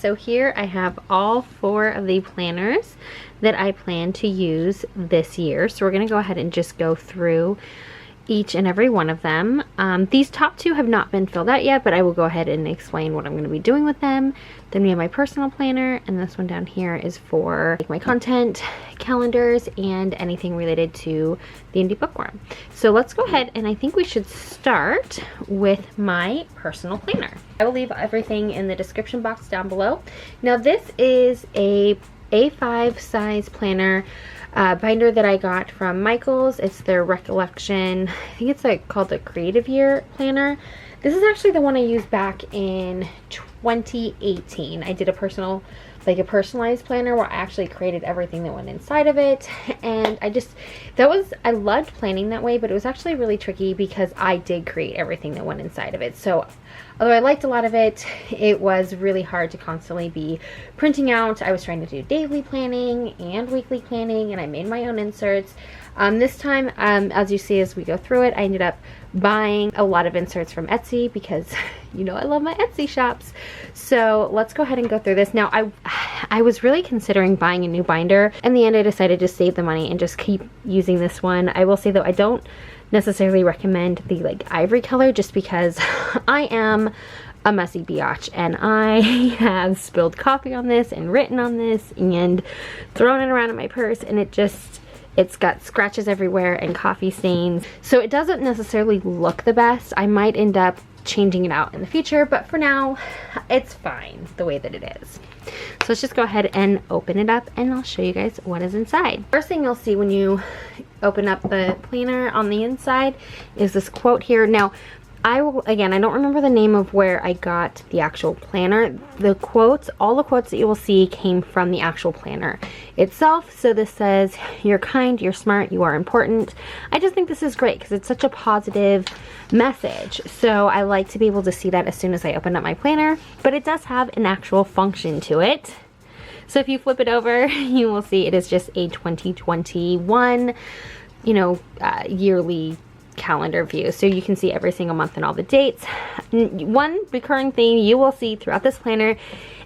so here I have all 4 of the planners that I plan to use this year. So we're gonna go ahead and just go through each and every one of them. These top 2 have not been filled out yet, but I will go ahead and explain what I'm going to be doing with them. Then we have my personal planner, and this one down here is for like my content, calendars, and anything related to the Indie Bookworm. So let's go ahead, and I think we should start with my personal planner. I will leave everything in the description box down below. Now this is a A5 size planner binder that I got from Michaels. It's their Recollection, I think it's like called the Creative Year planner. This is actually the one I used back in 2018. I did a personalized planner where I actually created everything that went inside of it, and I loved planning that way, but it was actually really tricky because I did create everything that went inside of it. So although I liked a lot of it, it was really hard to constantly be printing out. I was trying to do daily planning and weekly planning, and I made my own inserts. This time, as you see as we go through it, I ended up buying a lot of inserts from Etsy because you know I love my Etsy shops. So let's go ahead and go through this. Now I was really considering buying a new binder. In the end, I decided to save the money and just keep using this one. I will say though, I don't necessarily recommend the like ivory color just because I am a messy biatch and I have spilled coffee on this and written on this and thrown it around in my purse, and it's got scratches everywhere and coffee stains. So it doesn't necessarily look the best. I might end up changing it out in the future, but for now, it's fine the way that it is. So let's just go ahead and open it up and I'll show you guys what is inside. First thing you'll see when you open up the planner on the inside is this quote here. Now, I don't remember the name of where I got the actual planner. The quotes, all the quotes that you will see came from the actual planner itself. So this says, "You're kind, you're smart, you are important." I just think this is great because it's such a positive message. So I like to be able to see that as soon as I open up my planner, but it does have an actual function to it. So if you flip it over, you will see it is just a 2021, yearly calendar view, so you can see every single month and all the dates. One recurring theme you will see throughout this planner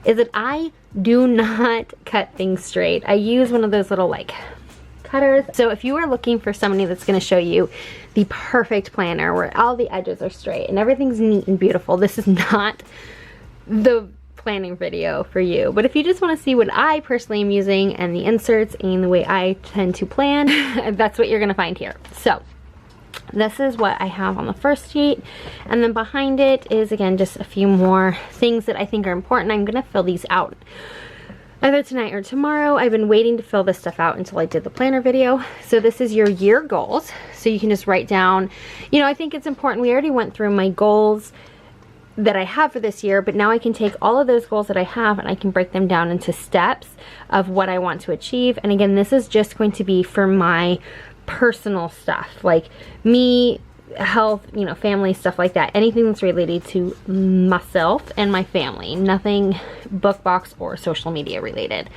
is that I do not cut things straight. I use one of those little like cutters. So if you are looking for somebody that's going to show you the perfect planner where all the edges are straight and everything's neat and beautiful, this is not the planning video for you. But if you just want to see what I personally am using and the inserts and the way I tend to plan, that's what you're going to find here. So this is what I have on the first sheet, and then behind it is again just a few more things that I think are important. I'm gonna fill these out either tonight or tomorrow. I've been waiting to fill this stuff out until I did the planner video. So this is your year goals, so you can just write down, I think it's important. We already went through my goals that I have for this year, but now I can take all of those goals that I have and I can break them down into steps of what I want to achieve. And again, this is just going to be for my personal stuff, like me, health, family, stuff like that. Anything that's related to myself and my family, nothing BookBox or social media related.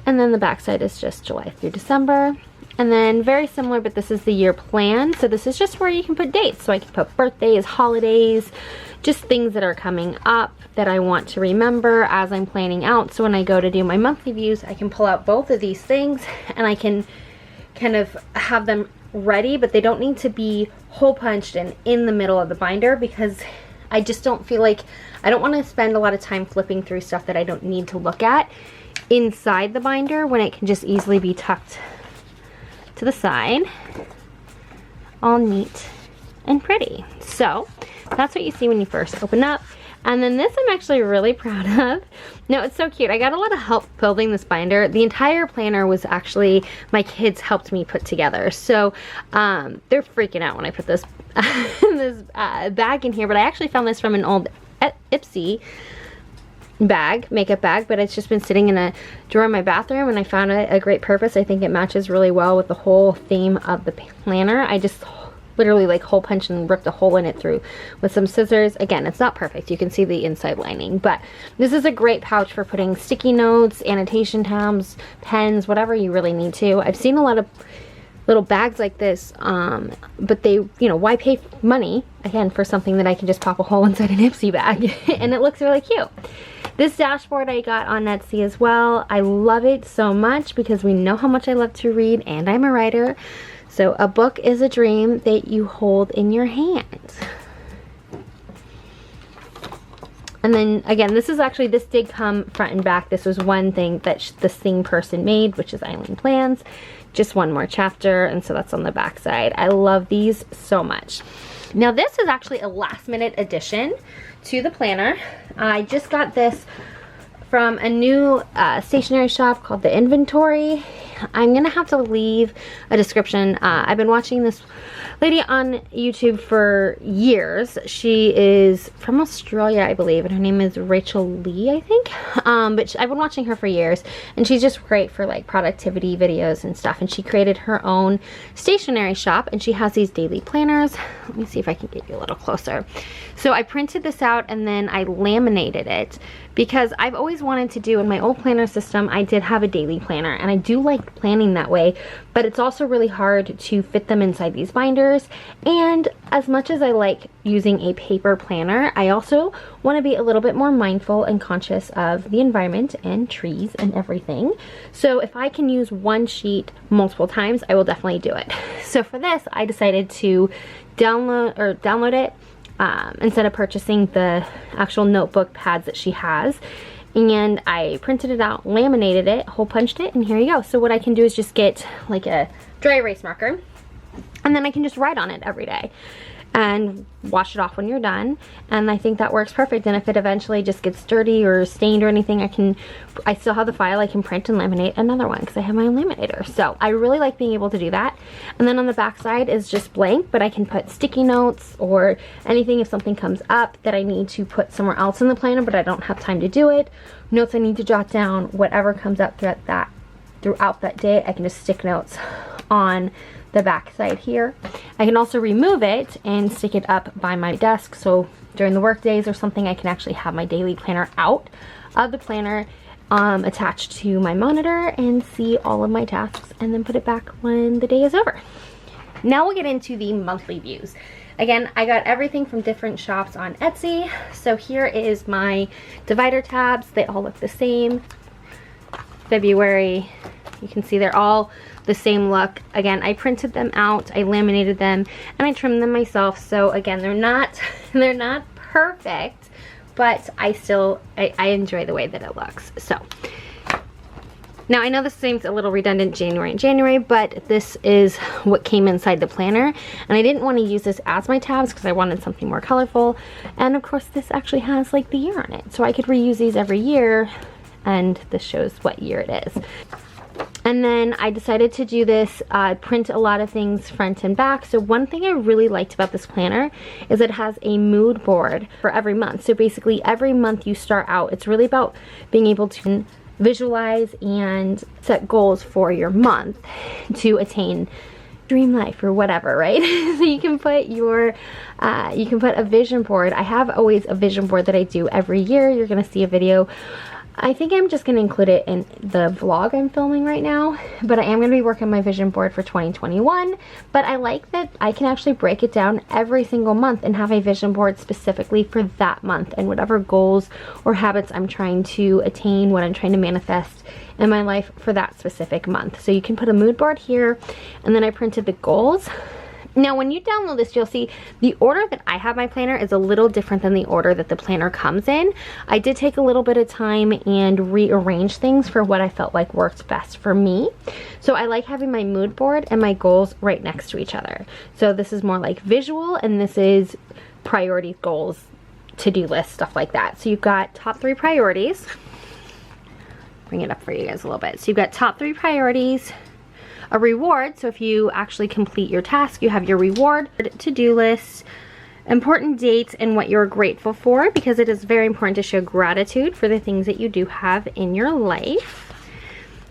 And then the back side is just July through December. And then very similar, but this is the year plan. So this is just where you can put dates. So I can put birthdays, holidays, just things that are coming up that I want to remember as I'm planning out. So when I go to do my monthly views, I can pull out both of these things and I can kind of have them ready, but they don't need to be hole punched and in the middle of the binder because I just don't feel like, I don't want to spend a lot of time flipping through stuff that I don't need to look at inside the binder when it can just easily be tucked to the side, all neat and pretty. So that's what you see when you first open up. And then this I'm actually really proud of. No, it's so cute. I got a lot of help building this binder. The entire planner was actually, my kids helped me put together. So they're freaking out when I put this, this bag in here, but I actually found this from an old Ipsy bag, makeup bag, but it's just been sitting in a drawer in my bathroom and I found it a great purpose. I think it matches really well with the whole theme of the planner. I just literally like hole punch and ripped a hole in it through with some scissors. Again, it's not perfect. You can see the inside lining, but this is a great pouch for putting sticky notes, annotation tabs, pens, whatever you really need to. I've seen a lot of little bags like this, but they, you know, why pay money, again, for something that I can just pop a hole inside an Ipsy bag, and it looks really cute. This dashboard I got on Etsy as well. I love it so much because we know how much I love to read, and I'm a writer. So a book is a dream that you hold in your hands. And then again, this did come front and back. This was one thing that the same person made, which is Eileen Plans. Just one more chapter, and so that's on the back side. I love these so much. Now this is actually a last minute addition to the planner. I just got this from a new stationery shop called The Inventory. I'm gonna have to leave a description. I've been watching this lady on YouTube for years. She is from Australia, I believe, and her name is Rachel Lee, I think. But I've been watching her for years, and she's just great for like productivity videos and stuff. And she created her own stationery shop, and she has these daily planners. Let me see if I can get you a little closer. So I printed this out and then I laminated it because I've always wanted to do, in my old planner system, I did have a daily planner, and I do like planning that way, but it's also really hard to fit them inside these binders. And as much as I like using a paper planner, I also want to be a little bit more mindful and conscious of the environment and trees and everything. So if I can use one sheet multiple times, I will definitely do it. So for this, I decided to download it instead of purchasing the actual notebook pads that she has. And I printed it out, laminated it, hole punched it, and here you go. So what I can do is just get like a dry erase marker, and then I can just write on it every day and wash it off when you're done. And I think that works perfect. And if it eventually just gets dirty or stained or anything, I still have the file. I can print and laminate another one because I have my own laminator. So I really like being able to do that. And then on the back side is just blank, but I can put sticky notes or anything if something comes up that I need to put somewhere else in the planner, but I don't have time to do it. Notes I need to jot down, whatever comes up throughout that day, I can just stick notes on the back side here. I can also remove it and stick it up by my desk, so during the work days or something, I can actually have my daily planner out of the planner, attached to my monitor, and see all of my tasks, and then put it back when the day is over. Now we'll get into the monthly views. Again, I got everything from different shops on Etsy. So here is my divider tabs. They all look the same. February, you can see they're all the same look. Again, I printed them out, I laminated them, and I trimmed them myself. So again, they're not perfect, but I enjoy the way that it looks. So now I know this seems a little redundant, January, but this is what came inside the planner, and I didn't want to use this as my tabs because I wanted something more colorful. And of course, this actually has like the year on it, so I could reuse these every year, and this shows what year it is. And then I decided to do this, print a lot of things front and back. So one thing I really liked about this planner is it has a mood board for every month. So basically every month you start out, it's really about being able to visualize and set goals for your month to attain dream life or whatever, right? So you can put a vision board. I have always a vision board that I do every year. You're gonna see a video. I think I'm just going to include it in the vlog I'm filming right now, but I am going to be working on my vision board for 2021. But I like that I can actually break it down every single month and have a vision board specifically for that month and whatever goals or habits I'm trying to attain, what I'm trying to manifest in my life for that specific month. So you can put a mood board here, and then I printed the goals. Now when you download this, you'll see the order that I have my planner is a little different than the order that the planner comes in. I did take a little bit of time and rearrange things for what I felt like worked best for me. So I like having my mood board and my goals right next to each other. So this is more like visual, and this is priorities, goals, to-do list, stuff like that. So you've got top 3 priorities. Bring it up for you guys a little bit. So you've got top 3 priorities, a reward, so if you actually complete your task, you have your reward, to-do list, important dates, and what you're grateful for, because it is very important to show gratitude for the things that you do have in your life.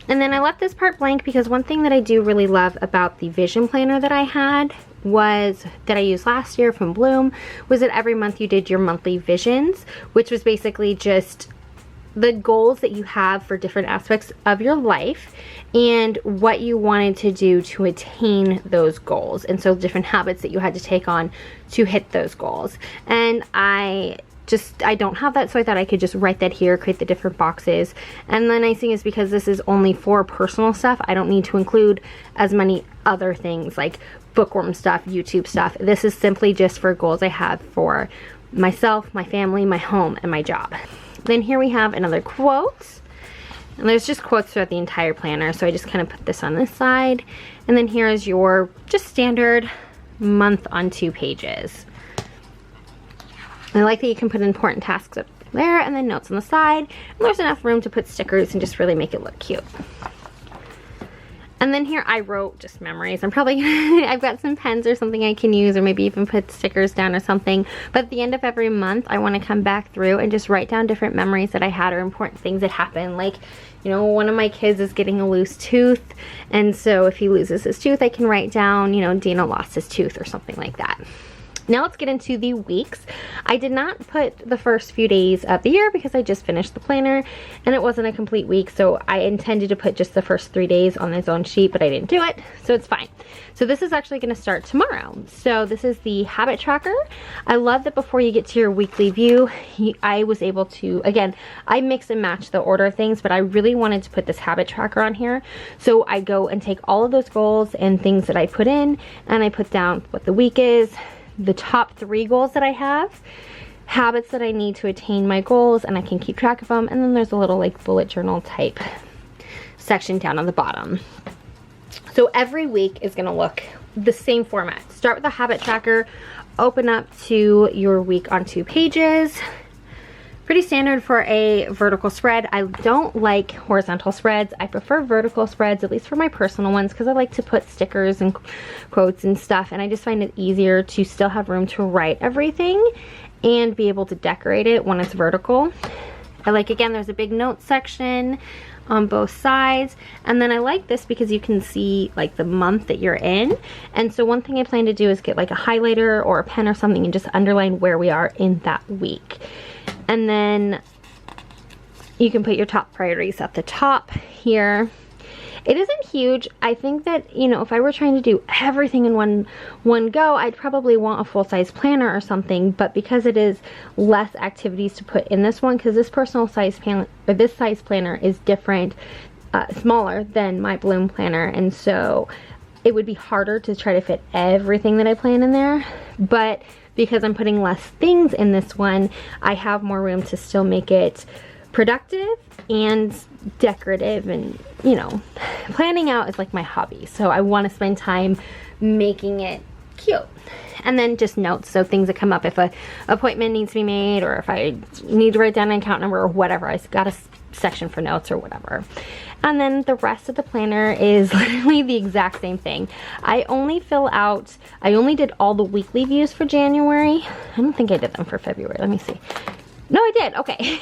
And then I left this part blank because one thing that I do really love about the vision planner that I had that I used last year from Bloom was that every month you did your monthly visions, which was basically just the goals that you have for different aspects of your life and what you wanted to do to attain those goals. And so different habits that you had to take on to hit those goals. And I don't have that, so I thought I could just write that here, create the different boxes. And the nice thing is, because this is only for personal stuff, I don't need to include as many other things like bookworm stuff, YouTube stuff. This is simply just for goals I have for myself, my family, my home, and my job. Then here we have another quote. And there's just quotes throughout the entire planner, so I just kind of put this on this side. And then here is your just standard month on 2 pages. And I like that you can put important tasks up there and then notes on the side. And there's enough room to put stickers and just really make it look cute. And then here I wrote just memories. I'm probably I've got some pens or something I can use, or maybe even put stickers down or something. But at the end of every month, I want to come back through and just write down different memories that I had or important things that happened. Like, you know, one of my kids is getting a loose tooth, and so if he loses his tooth, I can write down, you know, Dana lost his tooth or something like that. Now let's get into the weeks. I did not put the first few days of the year because I just finished the planner and it wasn't a complete week, so I intended to put just the first 3 days on its own sheet, but I didn't do it, so it's fine. So this is actually going to start tomorrow. So this is the habit tracker. I love that before you get to your weekly view, I was able to, again, I mix and match the order of things, but I really wanted to put this habit tracker on here. So I go and take all of those goals and things that I put in, and I put down what the week is, the top 3 goals that I have, habits that I need to attain my goals, and I can keep track of them. And then there's a little like bullet journal type section down on the bottom. So every week is going to look the same format. Start with a habit tracker, open up to your week on 2 pages. Pretty standard for a vertical spread. I don't like horizontal spreads. I prefer vertical spreads, at least for my personal ones, because I like to put stickers and quotes and stuff, and I just find it easier to still have room to write everything and be able to decorate it when it's vertical. I like, again, there's a big note section on both sides, and then I like this because you can see like the month that you're in. And so one thing I plan to do is get like a highlighter or a pen or something and just underline where we are in that week. And then you can put your top priorities at the top here. It isn't huge. I think that, you know, if I were trying to do everything in one go, I'd probably want a full-size planner or something. But because it is less activities to put in this one, because this personal size plan, or this size planner is different, smaller than my Bloom planner, and so it would be harder to try to fit everything that I plan in there. But because I'm putting less things in this one, I have more room to still make it productive and decorative. And, you know, planning out is like my hobby, so I want to spend time making it cute. And then just notes, so things that come up if a appointment needs to be made, or if I need to write down an account number or whatever, I've got a section for notes or whatever. And then the rest of the planner is literally the exact same thing. I only did all the weekly views for January. I don't think I did them for February. Let me see. No, I did. Okay.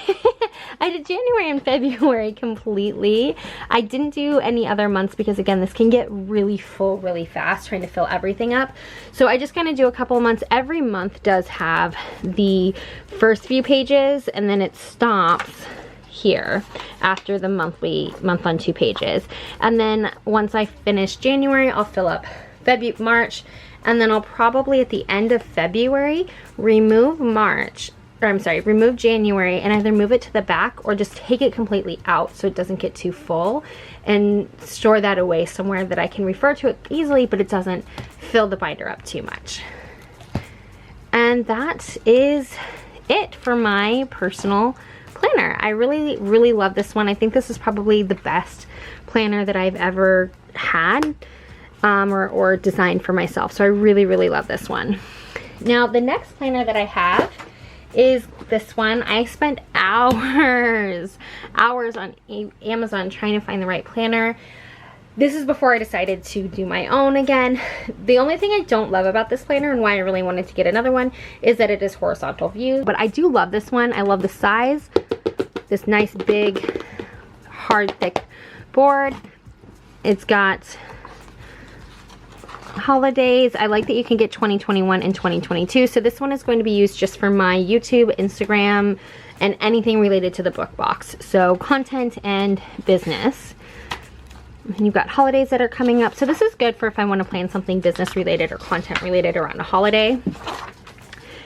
I did January and February completely. I didn't do any other months because, again, this can get really full really fast trying to fill everything up. So I just kind of do a couple of months. Every month does have the first few pages, and then it stops here after the month on 2 pages. And then once I finish January, I'll fill up March, and then I'll probably at the end of February remove January and either move it to the back or just take it completely out so it doesn't get too full, and store that away somewhere that I can refer to it easily, but it doesn't fill the binder up too much. And that is it for my personal planner. I really, really love this one. I think this is probably the best planner that I've ever had or designed for myself. So I really, really love this one. Now, the next planner that I have is this one. I spent hours on Amazon trying to find the right planner. This is before I decided to do my own again. The only thing I don't love about this planner, and why I really wanted to get another one, is that it is horizontal view. But I do love this one. I love the size. This nice big hard thick board. It's got holidays. I like that you can get 2021 and 2022. So this one is going to be used just for my YouTube, Instagram, and anything related to the book box. So content and business. And you've got holidays that are coming up. So this is good for if I want to plan something business related or content related around a holiday.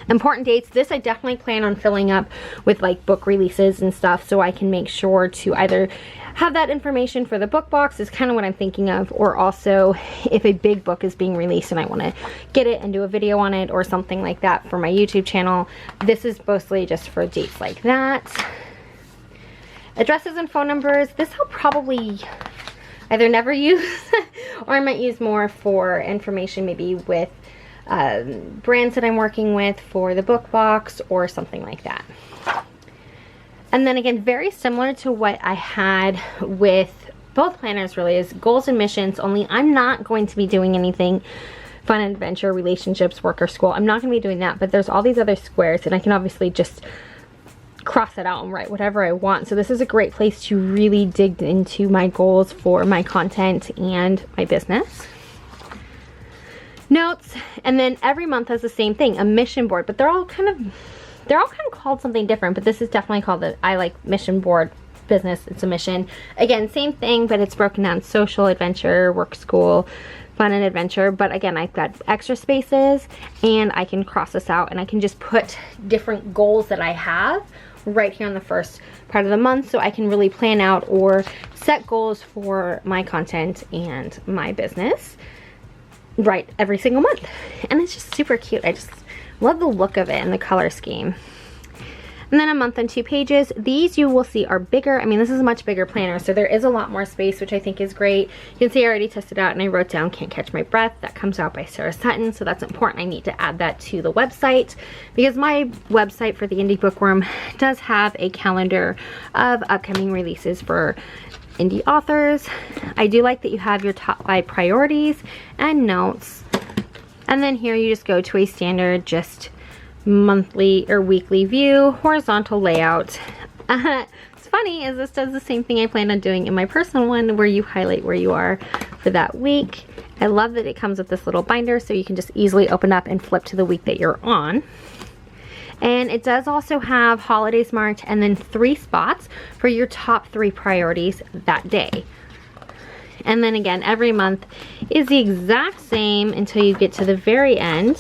Important dates. This I definitely plan on filling up with like book releases and stuff, so I can make sure to either have that information for the book box is kind of what I'm thinking of, or also if a big book is being released and I want to get it and do a video on it or something like that for my YouTube channel. This is mostly just for dates like that. Addresses and phone numbers. This I'll probably either never use or I might use more for information maybe with brands that I'm working with for the book box or something like that. And then again, very similar to what I had with both planners really, is goals and missions, only I'm not going to be doing anything fun and adventure, relationships, work, or school. I'm not going to be doing that, but there's all these other squares and I can obviously just cross it out and write whatever I want. So this is a great place to really dig into my goals for my content and my business. Notes, and then every month has the same thing, a mission board, but they're all kind of called something different, but this is definitely called the I Like Mission Board Business. It's a mission. Again, same thing, but it's broken down: social, adventure, work, school, fun and adventure. But again, I've got extra spaces and I can cross this out and I can just put different goals that I have right here on the first part of the month, so I can really plan out or set goals for my content and my business right every single month. And it's just super cute. I just love the look of it and the color scheme. And then a month and 2 pages. These you will see are bigger. I mean, this is a much bigger planner, so there is a lot more space, which I think is great. You can see I already tested out and I wrote down Can't Catch My Breath. That comes out by Sarah Sutton, so that's important. I need to add that to the website because my website for the Indie Bookworm does have a calendar of upcoming releases for indie authors. I do like that you have your top 5 priorities and notes. And then here you just go to a standard just monthly or weekly view, horizontal layout. It's funny is this does the same thing I plan on doing in my personal one, where you highlight where you are for that week. I love that it comes with this little binder so you can just easily open up and flip to the week that you're on. And it does also have holidays marked and then 3 spots for your top 3 priorities that day. And then again, every month is the exact same until you get to the very end,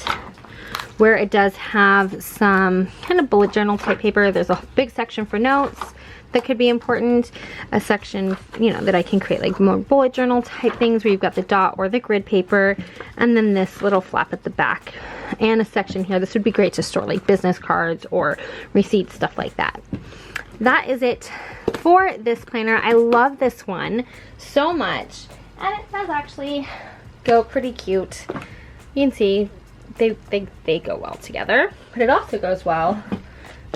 where it does have some kind of bullet journal type paper. There's a big section for notes that could be important, a section, you know, that I can create like more bullet journal type things where you've got the dot or the grid paper, and then this little flap at the back, and a section here. This would be great to store like business cards or receipts, stuff like that. That is it for this planner. I love this one so much, and it does actually go pretty cute. You can see they go well together, but it also goes well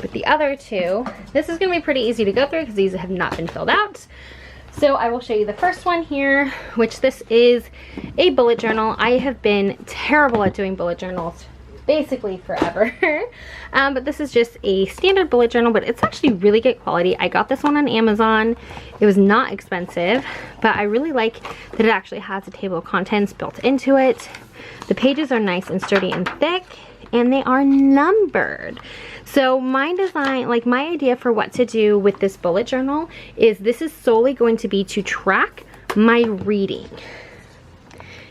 with the other 2. This is going to be pretty easy to go through because these have not been filled out. So I will show you the first one here, which this is a bullet journal. I have been terrible at doing bullet journals basically forever. But this is just a standard bullet journal, but it's actually really good quality. I got this one on Amazon. It was not expensive, but I really like that it actually has a table of contents built into it. The pages are nice and sturdy and thick, and they are numbered. So my design, like my idea for what to do with this bullet journal is this is solely going to be to track my reading.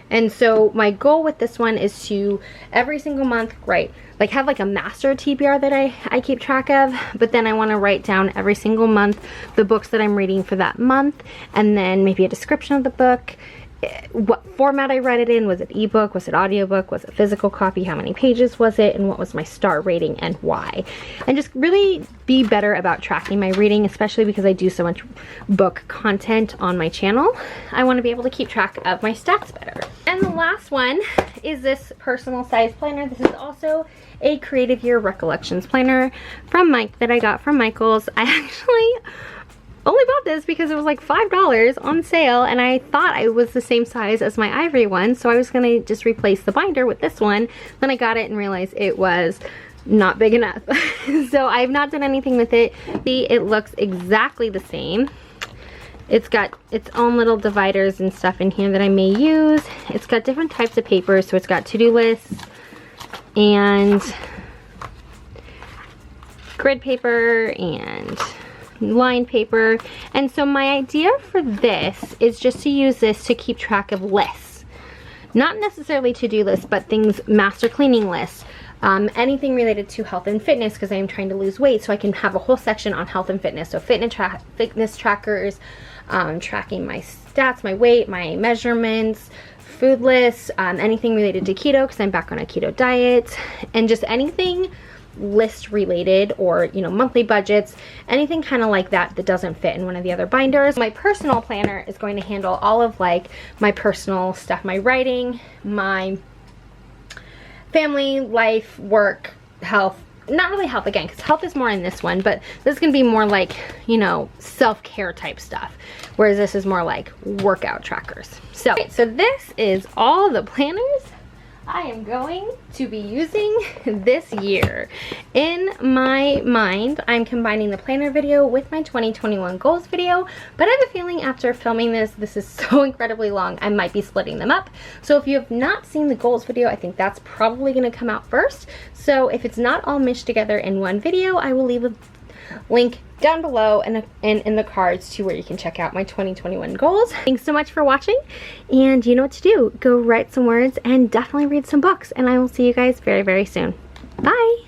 And so my goal with this one is to every single month write, like have like a master TBR that I keep track of, but then I want to write down every single month the books that I'm reading for that month, and then maybe a description of the book, what format I read it in. Was it ebook? Was it audiobook? Was it physical copy? How many pages was it? And what was my star rating and why? And just really be better about tracking my reading, especially because I do so much book content on my channel. I want to be able to keep track of my stats better. And the last one is this personal size planner. This is also a Creative Year Recollections planner from Mike that I got from Michaels. I actually only bought this because it was like $5 on sale, and I thought I was the same size as my ivory one, so I was gonna just replace the binder with this one. Then I got it and realized it was not big enough. So I've not done anything with it. See, it looks exactly the same. It's got its own little dividers and stuff in here that I may use. It's got different types of papers, so it's got to-do lists and grid paper and lined paper. And so my idea for this is just to use this to keep track of lists. Not necessarily to-do lists, but things, master cleaning lists, anything related to health and fitness, because I am trying to lose weight, so I can have a whole section on health and fitness. So fitness trackers, tracking my stats, my weight, my measurements, food lists, anything related to keto, because I'm back on a keto diet, and just anything list related, or you know, monthly budgets, anything kind of like that that doesn't fit in one of the other binders. My personal planner is going to handle all of like my personal stuff, my writing, my family, life, work, health. Not really health again, because health is more in this one, but this is gonna be more like, you know, self-care type stuff, whereas this is more like workout trackers. So this is all the planners I am going to be using this year. In my mind, I'm combining the planner video with my 2021 goals video, but I have a feeling after filming this is so incredibly long, I might be splitting them up. So if you have not seen the goals video, I think that's probably going to come out first. So if it's not all meshed together in one video, I will leave a link down below and in the cards to where you can check out my 2021 goals. Thanks so much for watching, and you know what to do. Go write some words and definitely read some books, and I will see you guys very, very soon. Bye!